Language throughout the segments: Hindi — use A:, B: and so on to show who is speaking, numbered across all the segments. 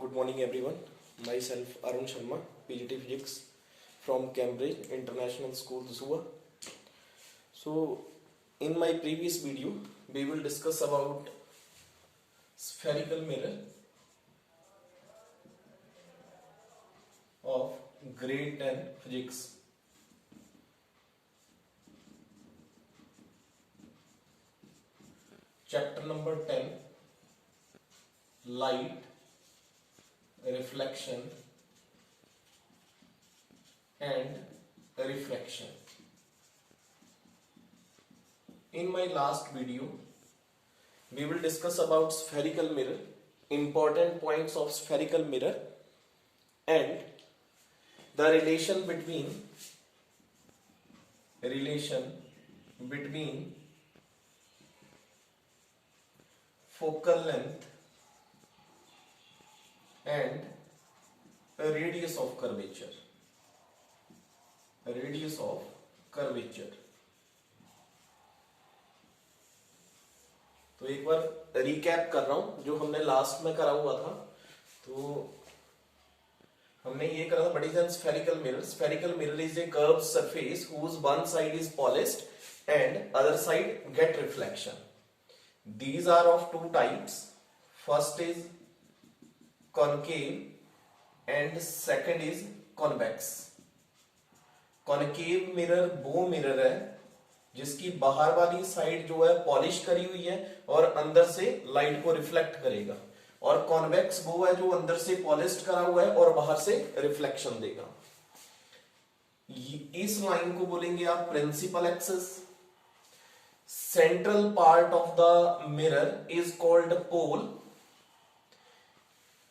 A: Good morning everyone. Myself Arun Sharma, PGT Physics from Cambridge International School, Suva. So in my previous video, we will discuss about spherical mirror of grade 10 physics. Chapter number 10, light, reflection and refraction. In my last video, we will discuss about spherical mirror, important points of spherical mirror and the relation between focal length and radius of curvature. तो एक बार रिकैप कर रहा हूं जो हमने लास्ट में करा हुआ था। तो हमने ये करा था, what is an spherical mirror? Spherical mirror is a curved surface whose one side is polished and other side get reflection. These are of two types. First is concave and second is convex. Concave mirror वो मिरर है जिसकी बाहर वाली साइड जो है पॉलिश करी हुई है और अंदर से लाइट को रिफ्लेक्ट करेगा, और कॉन्वेक्स वो है जो अंदर से पॉलिश करा हुआ है और बाहर से रिफ्लेक्शन देगा। इस लाइन को बोलेंगे आप principal axis. Central part of the mirror is called pole.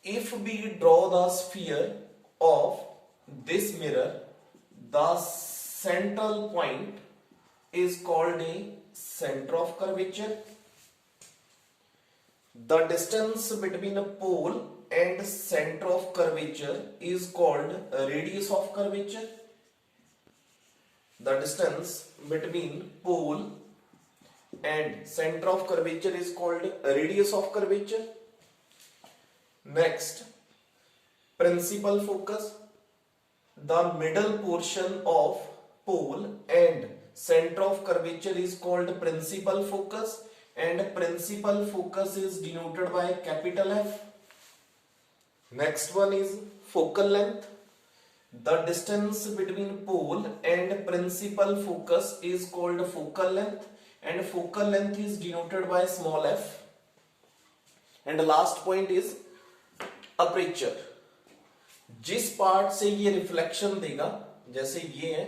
A: If we draw the sphere of this mirror, the central point is called a center of curvature. The distance between a pole and center of curvature is called radius of curvature. The distance between pole and center of curvature is called radius of curvature. Next, principal focus. The middle portion of pole and center of curvature is called principal focus, and principal focus is denoted by capital F. Next one is focal length. The distance between pole and principal focus is called focal length, and focal length is denoted by small f. And the last point is aperture. जिस पार्ट से ये रिफ्लेक्शन देगा, जैसे ये है,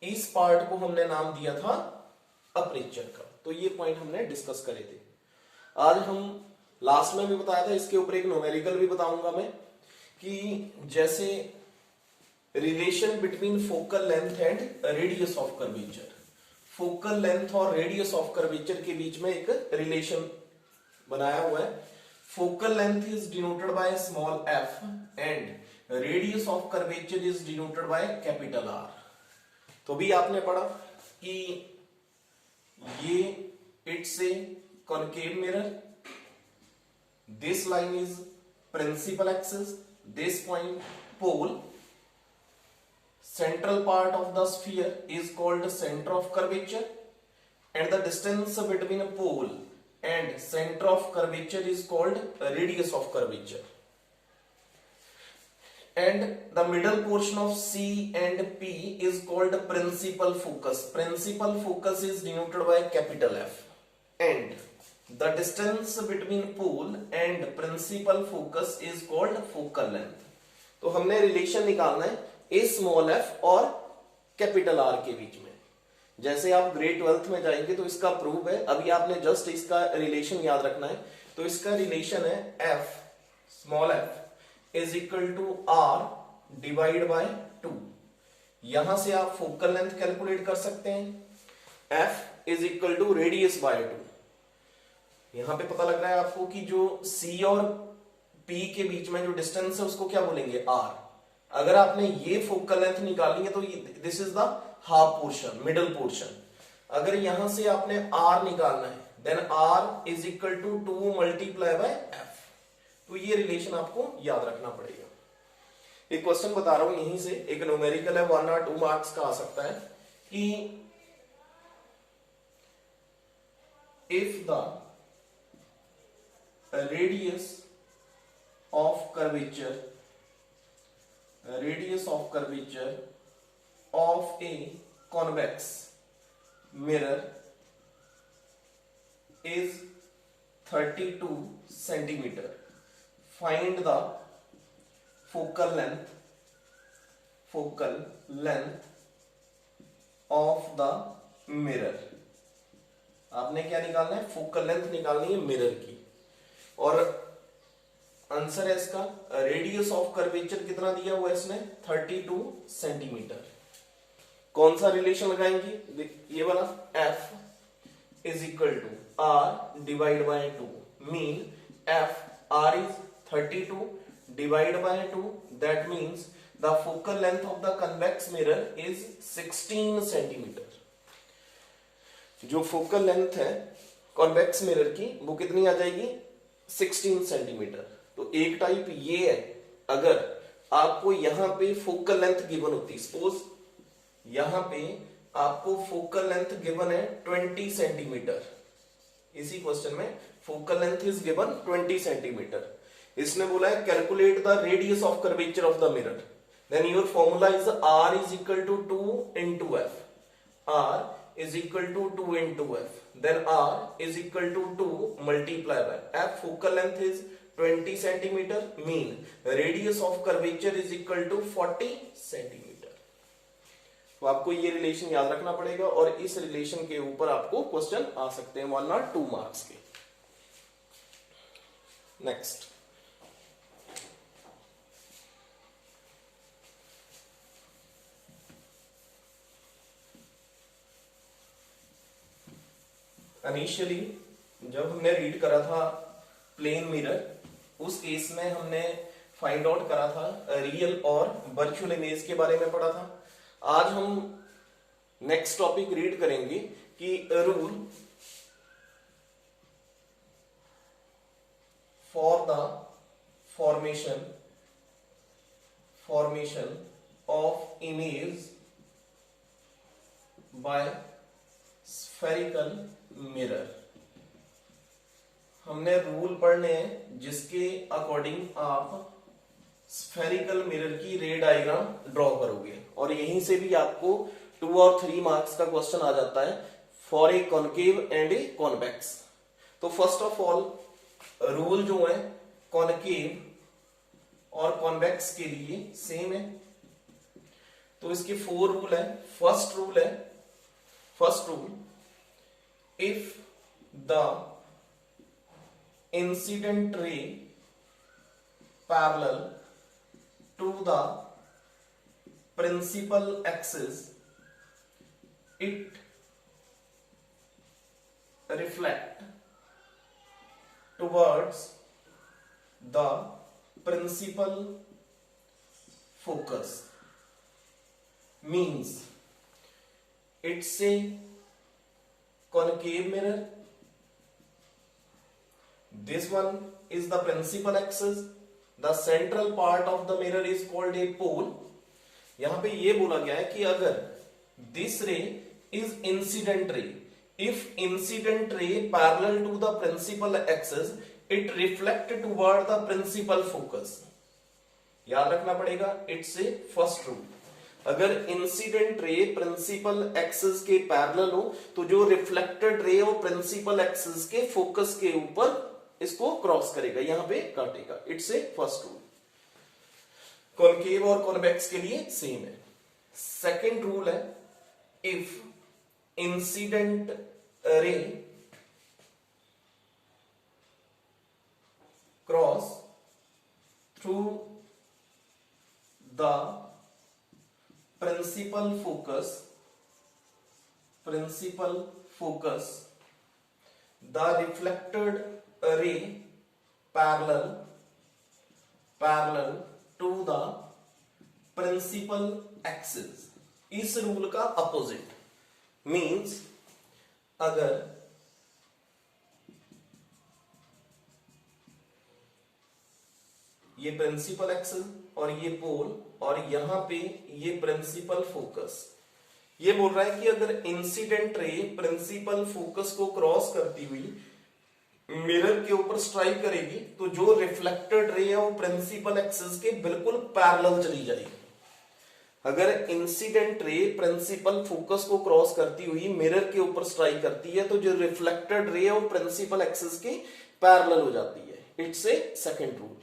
A: इस पार्ट को हमने नाम दिया था अपर्चर का। तो ये पॉइंट हमने डिस्कस करे थे। आज हम लास्ट में भी बताया था, इसके ऊपर एक न्यूमेरिकल भी बताऊंगा मैं, कि जैसे relation between focal length and radius of curvature. Focal length और रेडियस ऑफ कर्वेचर के बीच में एक रिलेशन बनाया हुआ है। Focal length is denoted by small f and radius of curvature is denoted by capital R. तो भी आपने पढ़ा कि ये it's a concave mirror, this line is principal axis, this point pole, central part of the sphere is called center of curvature, and the distance between a pole and center of curvature is called radius of curvature. And the middle portion of C and P is called principal focus. Principal focus is denoted by capital F. And the distance between pole and principal focus is called focal length. तो हमने रिलेशन निकालना है a small f और कैपिटल R के बीच में। जैसे आप ग्रेड 12th में जाएंगे तो इसका प्रूफ है, अभी आपने जस्ट इसका रिलेशन याद रखना है। तो इसका रिलेशन है f small f is equal to r divide by 2। यहां से आप फोकल लेंथ कैलकुलेट कर सकते हैं, f is equal to radius by 2। यहां पे पता लग रहा है आपको कि जो c और p के बीच में जो डिस्टेंस है उसको क्या बोलेंगे, r। अगर आपने ये फोकल लेंथ निकाली है तो this is the half portion, middle portion. अगर यहां से आपने r निकालना है, then r is equal to 2 multiply by f। तो ये रिलेशन आपको याद रखना पड़ेगा। एक क्वेश्चन बता रहा हूं यहीं से, एक न्यूमेरिकल है, 1 और 2 मार्क्स का आ सकता है कि if the radius of curvature of a convex mirror is 32 centimeter, find the focal length of the mirror। आपने क्या निकालना है, फोकल लेंथ निकालनी है मिरर की। और आंसर है इसका रेडियस ऑफ कर्वेचर कितना दिया हुआ है इसने, 32 सेंटीमीटर। कौन सा रिलेशन लगाएंगे, ये वाला, F is equal to R divide by 2, mean F R is 32 divide by 2, that means the focal length of the convex mirror is 16 centimetre. जो फोकल लेंथ है कॉन्वेक्स मिरर की वो कितनी आ जाएगी, 16 सेंटीमीटर। तो एक टाइप ये है, अगर आपको यहां पे फोकल लेंथ गिवन होती, सपोज यहां पे आपको फोकल लेंथ गिवन है 20 सेंटीमीटर, इसी क्वेश्चन में focal length is given 20 centimetre, इसने बोला है calculate the radius of curvature of the mirror, then your formula is R is equal to 2 into F, R is equal to 2 into f, then R is equal to 2 multiply by f, focal length is 20 centimeter, mean radius of curvature is equal to 40 centimeter। तो आपको ये रिलेशन याद रखना पड़ेगा और इस रिलेशन के ऊपर आपको क्वेश्चन आ सकते हैं 1 और 2 मार्क्स के। नेक्स्ट, इनिशियली जब हमने रीड करा था प्लेन मिरर, उस केस में हमने फाइंड आउट करा था रियल और वर्चुअल इमेज के बारे में पढ़ा था। आज हम नेक्स्ट टॉपिक रीड करेंगे कि rule for the formation of image by spherical mirror. हमने रूल पढ़ने हैं जिसके अकॉर्डिंग आप स्फेरिकल मिरर की रे डायग्राम ड्रॉ करोगे, और यहीं से भी आपको 2 और 3 मार्क्स का क्वेश्चन आ जाता है for a concave and a convex. तो फर्स्ट ऑफ ऑल रूल जो है कॉनकेव और कॉन्वेक्स के लिए सेम है, तो इसके 4 रूल है। First rule, if the incident ray parallel to the principal axis, it reflect towards the principal focus, means it's a concave mirror, this one is the principal axis, the central part of the mirror is called a pole। यहां पे ये बोला गया है कि अगर this ray is incident ray, if incident ray parallel to the principal axis, it reflect toward the principal focus। याद रखना पड़ेगा, it's a first rule। अगर इंसिडेंट रे प्रिंसिपल एक्सिस के पैरेलल हो तो जो रिफ्लेक्टेड रे हो प्रिंसिपल एक्सिस के फोकस के ऊपर इसको क्रॉस करेगा, यहां पे काटेगा। It's a first rule. Concave और कॉन्वेक्स के लिए सेम है। सेकंड रूल है if incident ray cross through the principal focus, the reflected ray parallel to the principal axis। इस रूल का अपोजिट मीन्स अगर ये प्रिंसिपल एक्सिस और ये पोल, और यहां पे ये प्रिंसिपल फोकस। ये बोल रहा है कि अगर इंसिडेंट रे प्रिंसिपल फोकस को क्रॉस करती हुई मिरर के ऊपर स्ट्राइक करेगी तो जो रिफ्लेक्टेड रे है वो प्रिंसिपल एक्सिस के बिल्कुल पैरेलल चली जाएगी। अगर इंसिडेंट रे प्रिंसिपल फोकस को क्रॉस करती हुई मिरर के ऊपर स्ट्राइक करती है तो जो रिफ्लेक्टेड रे है वो प्रिंसिपल एक्सिस के पैरेलल हो जाती है। It's a second rule.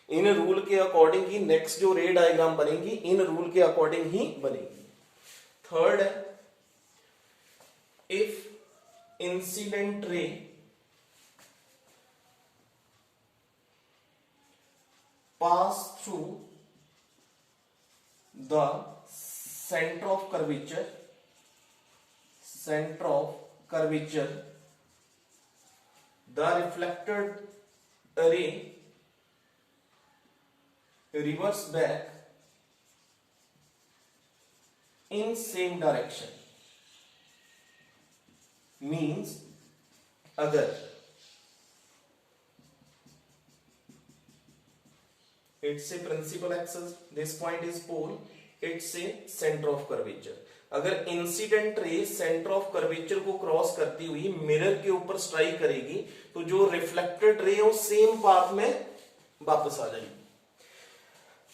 A: In rule के अकॉर्डिंग ही नेक्स्ट जो रे डायग्राम बनेगी इन रूल के अकॉर्डिंग ही बनेगी। थर्ड है, if incident ray pass through the center of curvature, the reflected ray reverse back in same direction। means अगर it's a principal axis, this point is pole, it's a center of curvature। अगर incident ray centre of curvature को क्रॉस करती हुई मिरर के ऊपर स्ट्राइक करेगी तो जो रिफ्लेक्टेड रे है वो सेम पाथ में वापस आ जाएगी।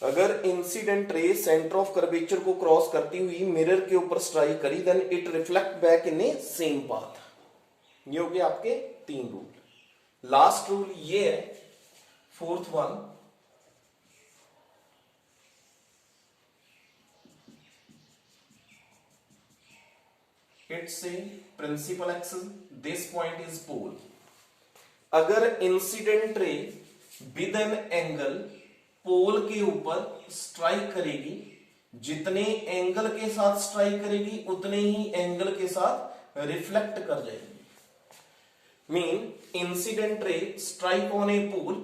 A: अगर incident ray centre of curvature को क्रॉस करती हुई मिरर के ऊपर स्ट्राइक करी then it reflect back in a same path. ये हो गए आपके तीन रूल। लास्ट रूल ये है, fourth one, it's a principal axis, this point is pole। अगर incident ray with an angle pole के ऊपर स्ट्राइक करेगी, जितने एंगल के साथ स्ट्राइक करेगी उतने ही एंगल के साथ रिफ्लेक्ट कर जाएगी। Mean incident ray strike on a pole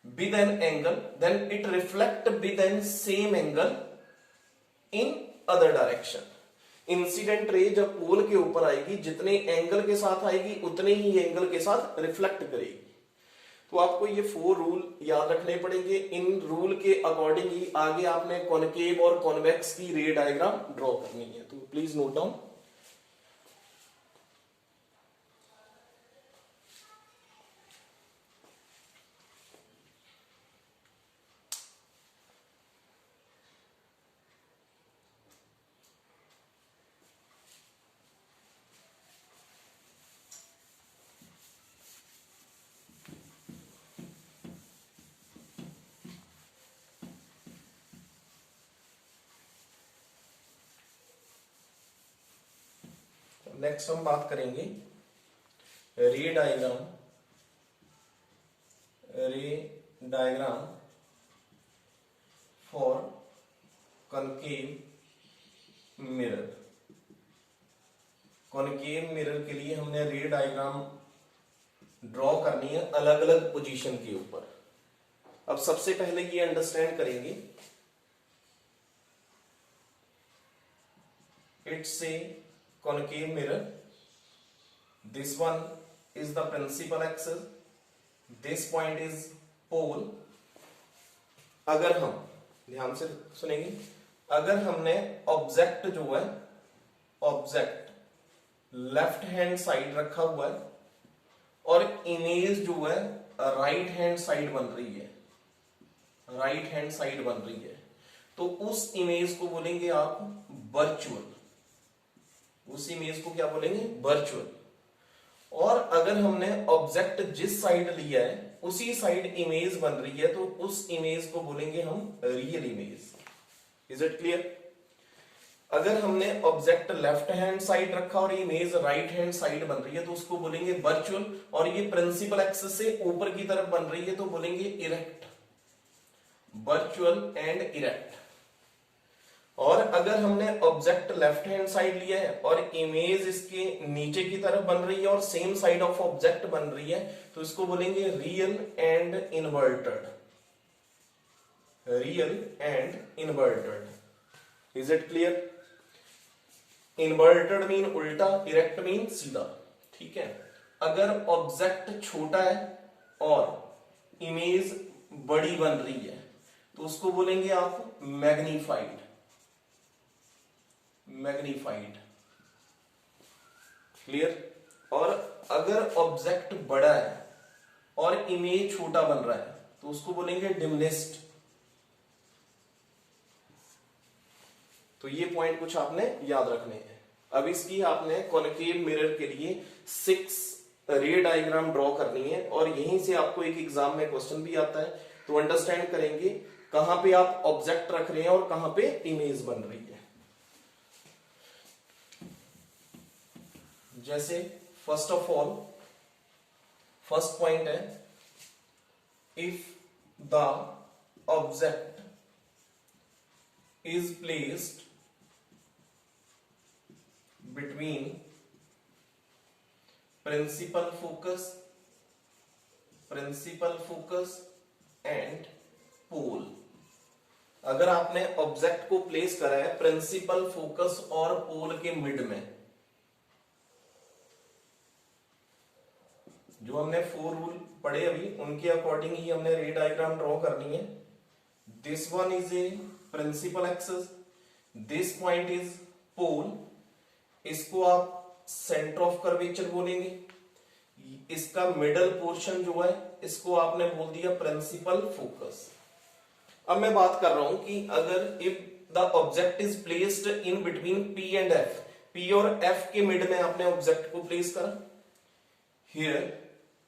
A: with an angle then it reflect with an same angle in other direction। Incident ray जब पोल के ऊपर आएगी जितने एंगल के साथ आएगी उतने ही एंगल के साथ रिफ्लेक्ट करेगी। तो आपको ये 4 रूल याद रखने पड़ेंगे। इन रूल के अकॉर्डिंग ही आगे आपने कॉनकेव और कॉन्वेक्स की रे डायग्राम ड्रॉ करनी है। तो प्लीज नोट डाउन। नेक्स्ट हम बात करेंगे रे diagram for concave mirror. Concave mirror के लिए हमने रे डायग्राम ड्रॉ करनी है अलग अलग पोजीशन के ऊपर। अब सबसे पहले ये अंडरस्टैंड करेंगे, it's a concave mirror, this one is the principal axis, this point is pole। अगर हम ध्यान से सुनेंगे, अगर हमने ऑब्जेक्ट जो है ऑब्जेक्ट लेफ्ट हैंड साइड रखा हुआ है और इमेज जो है राइट हैंड साइड बन रही है, राइट हैंड साइड बन रही है, तो उस इमेज को बोलेंगे आप वर्चुअल। उस इमेज को क्या बोलेंगे? वर्चुअल। और अगर हमने ऑब्जेक्ट जिस साइड लिया है उसी साइड इमेज बन रही है तो उस इमेज को बोलेंगे हम real image. Is it clear? अगर हमने ऑब्जेक्ट लेफ्ट हैंड साइड रखा और इमेज राइट हैंड साइड बन रही है तो उसको बोलेंगे वर्चुअल, और ये प्रिंसिपल एक्सिस से ऊपर की तरफ बन रही है तो बोलेंगे इरेक्ट। Virtual and erect. और अगर हमने ऑब्जेक्ट लेफ्ट हैंड साइड लिया है और इमेज इसके नीचे की तरफ बन रही है और सेम साइड ऑफ ऑब्जेक्ट बन रही है तो इसको बोलेंगे real and inverted. Real and inverted. Is it clear? Inverted mean उल्टा, इरेक्ट मीन सीधा। ठीक है। अगर ऑब्जेक्ट छोटा है और इमेज बड़ी बन रही है तो उसको बोलेंगे आप मैग्नीफाइड। Magnified, clear. और अगर ऑब्जेक्ट बड़ा है और इमेज छोटा बन रहा है तो उसको बोलेंगे डिमिनिश्ड। तो ये पॉइंट कुछ आपने याद रखने हैं। अब इसकी आपने कॉन्केव मिरर के लिए 6 रे डायग्राम ड्रॉ करनी है और यहीं से आपको एक एग्जाम में क्वेश्चन भी आता है, तो अंडरस्टैंड करेंगे कहां पे आप ऑब्जेक्ट रख रहे हैं और कहां पे इमेज बन रही है। जैसे first of all first point है, if the object is placed between principal focus and pole। अगर आपने ऑब्जेक्ट को प्लेस करा है प्रिंसिपल फोकस और पोल के मिड में, जो हमने 4 रूल पढ़े अभी उनके अकॉर्डिंग ही हमने रे डायग्राम ड्रॉ करनी है। This one is a principal axis, this point is pole, इसको आप सेंटर ऑफ कर्वेचर बोलेंगे, इसका मिडल पोर्शन जो है इसको आपने बोल दिया प्रिंसिपल फोकस। अब मैं बात कर रहा हूं कि अगर if the object is placed in between P and F, P और F के मिड में आपने ऑब्जेक्ट को प्लेस करा, here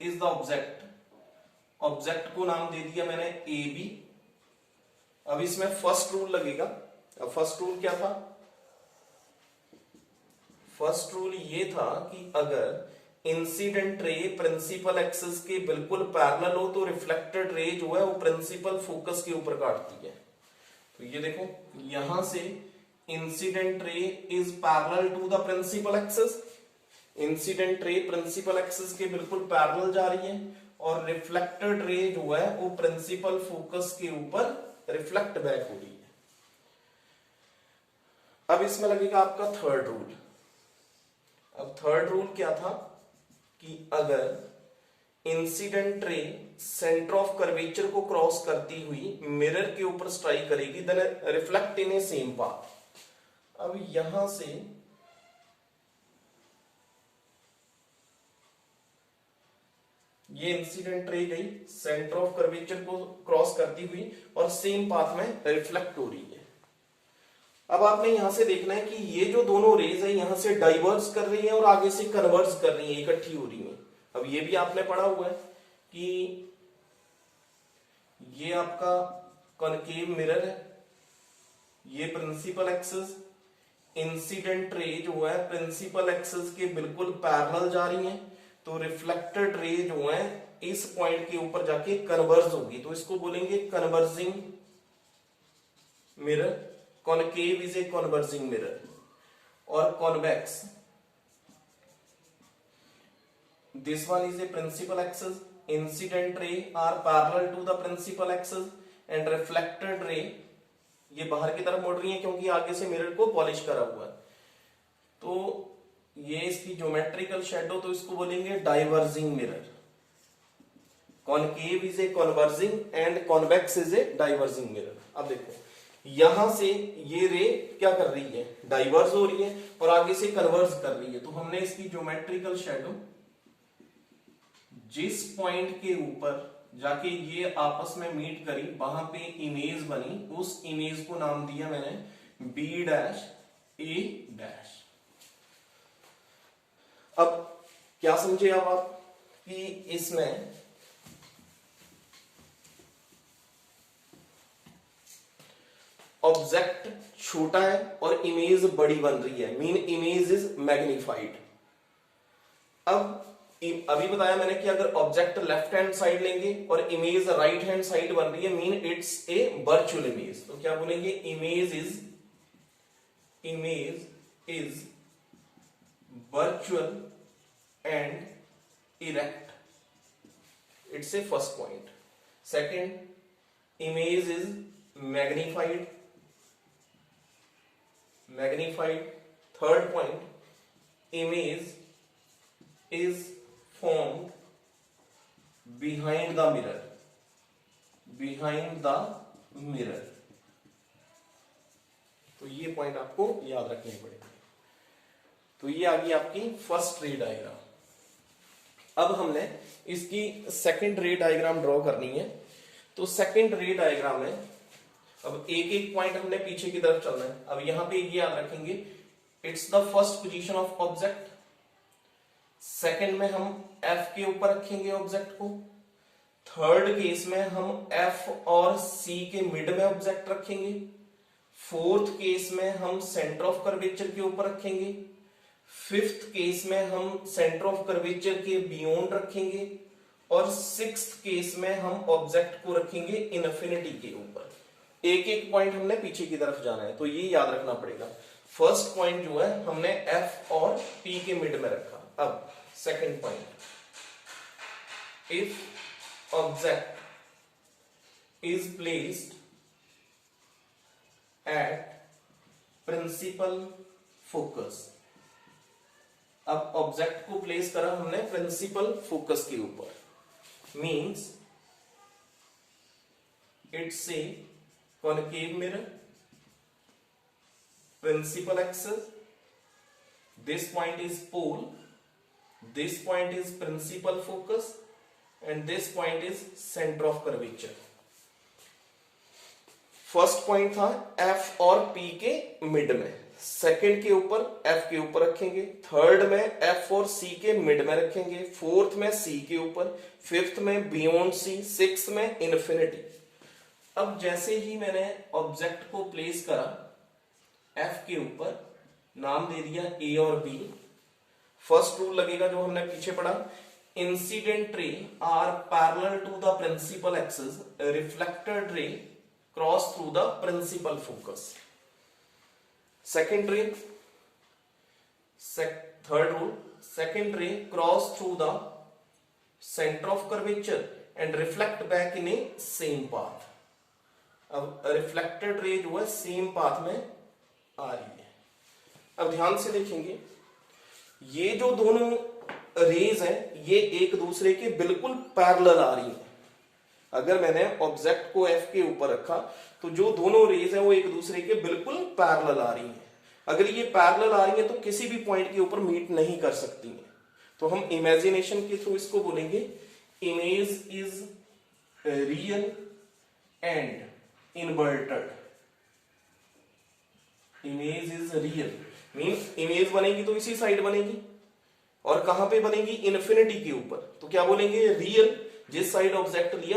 A: is the object, object को नाम दे दिया मैंने AB। अब इसमें फर्स्ट रूल लगेगा। अब फर्स्ट रूल क्या था? फर्स्ट रूल ये था कि अगर इंसिडेंट रे प्रिंसिपल एक्सिस के बिल्कुल पैरेलल हो तो रिफ्लेक्टेड रे जो है वो प्रिंसिपल फोकस के ऊपर काटती है। तो ये देखो यहां से incident ray is parallel to the principal axis, incident ray principal axis के बिल्कुल पैरेलल जा रही है और रिफ्लेक्टेड रे जो है वो प्रिंसिपल फोकस के ऊपर रिफ्लेक्ट बैक हो रही है। अब इसमें लगेगा आपका थर्ड रूल। अब थर्ड रूल क्या था कि अगर incident ray centre of curvature को क्रॉस करती हुई मिरर के ऊपर स्ट्राइक करेगी then reflect in a same path. अब यहां से ये इंसिडेंट रे गई सेंटर ऑफ कर्वेचर को क्रॉस करती हुई और सेम पाथ में रिफ्लेक्ट हो रही है। अब आपने यहां से देखना है कि ये जो दोनों रेज है यहां से डाइवर्स कर रही है और आगे से कन्वर्स कर रही है, इकट्ठी हो रही है। अब ये भी आपने पढ़ा हुआ है कि ये आपका कॉनकेव मिरर है, ये प्रिंसिपल एक्सिस, इंसिडेंट रे जो है प्रिंसिपल एक्सिस के बिल्कुल पैरेलल जा रही है, तो रिफ्लेक्टेड रे जो है इस पॉइंट के ऊपर जाके कन्वर्ज होगी, तो इसको बोलेंगे converging mirror. Concave is a converging mirror. और convex, this one is a principal axis, incident ray are parallel to the principal axis and reflected ray ये बाहर की तरफ मुड़ रही है क्योंकि आगे से मिरर को पॉलिश करा हुआ है, तो ये इसकी ज्योमेट्रिकल शेडो, तो इसको बोलेंगे diverging mirror. Concave is a converging and convex is a diverging mirror. अब देखो यहां से ये रे क्या कर रही है, डाइवर्स हो रही है और आगे से कन्वर्स कर रही है, तो हमने इसकी ज्योमेट्रिकल शेडो जिस पॉइंट के ऊपर जाके ये आपस में मीट करी वहां पे इमेज बनी, उस इमेज को नाम दिया मैंने B डैश A डैश। अब क्या समझे अब आप कि इसमें ऑब्जेक्ट छोटा है और इमेज बड़ी बन रही है, मीन इमेज इज मैग्नीफाइड। अब अभी बताया मैंने कि अगर ऑब्जेक्ट लेफ्ट हैंड साइड लेंगे और इमेज राइट हैंड साइड बन रही है, mean it's a virtual image, तो क्या बोलेंगे image is virtual and erect. It's a first point. Second, image is magnified. Third point, image is formed behind the mirror. Behind the mirror. तो ये पॉइंट आपको याद रखने पड़ेंगे। तो ये आ गई आपकी फर्स्ट रे डायग्राम। अब हमने इसकी सेकंड रे डायग्राम ड्रॉ करनी है। तो सेकंड रे डायग्राम में अब एक एक पॉइंट हमने पीछे की तरफ चलना है। अब यहां पे ये याद रखेंगे, it's the first position of object. Second में हम F के ऊपर रखेंगे ऑब्जेक्ट को। थर्ड केस में हम F और C के मिड में ऑब्जेक्ट रखेंगे। फोर्थ केस में हम सेंटर ऑफ कर्वेचर के ऊपर रखेंगे। फिफ्थ केस में हम सेंटर ऑफ कर्वेचर के बियॉन्ड रखेंगे। और सिक्स्थ केस में हम ऑब्जेक्ट को रखेंगे इनफिनिटी के ऊपर। एक एक पॉइंट हमने पीछे की तरफ जाना है, तो ये याद रखना पड़ेगा। फर्स्ट पॉइंट जो है हमने F और P के मिड में रखा। अब second point, if object is placed at principal focus. अब ऑब्जेक्ट को प्लेस करा हमने प्रिंसिपल फोकस के ऊपर, means it's a concave mirror, principal axis, this point is pole, this point is principal focus, and this point is center of curvature. First point था F और P के मिड में, सेकंड के ऊपर F के ऊपर रखेंगे, थर्ड में F और C के मिड में रखेंगे, फोर्थ में C के ऊपर, फिफ्थ में बियॉन्ड C, सिक्स्थ में इनफिनिटी। अब जैसे ही मैंने ऑब्जेक्ट को प्लेस करा F के ऊपर, नाम दे दिया A और B, फर्स्ट रूल लगेगा जो हमने पीछे पढ़ा, incident ray are parallel to the principal axis, reflected ray cross through the principal focus. Second ray, third rule, second ray cross through the centre of curvature and reflect back in a same path. अब रिफ्लेक्टेड रे जो है सेम पाथ में आ रही है। अब ध्यान से देखेंगे, ये जो दोनों रेज हैं ये एक दूसरे के बिल्कुल पैरेलल आ रही हैं। अगर मैंने ऑब्जेक्ट को F के ऊपर रखा तो जो दोनों रेज हैं वो एक दूसरे के बिल्कुल पैरेलल आ रही हैं। अगर ये पैरेलल आ रही हैं तो किसी भी पॉइंट के ऊपर मीट नहीं कर सकती हैं। तो हम इमेजिनेशन के थ्रू इसको बोलेंगे, image is real and inverted. Image is real means image बनेगी तो इसी साइड बनेगी, और कहां पे बनेगी, इनफिनिटी के ऊपर। तो क्या बोलेंगे, रियल जिस साइड ऑब्जेक्ट लिया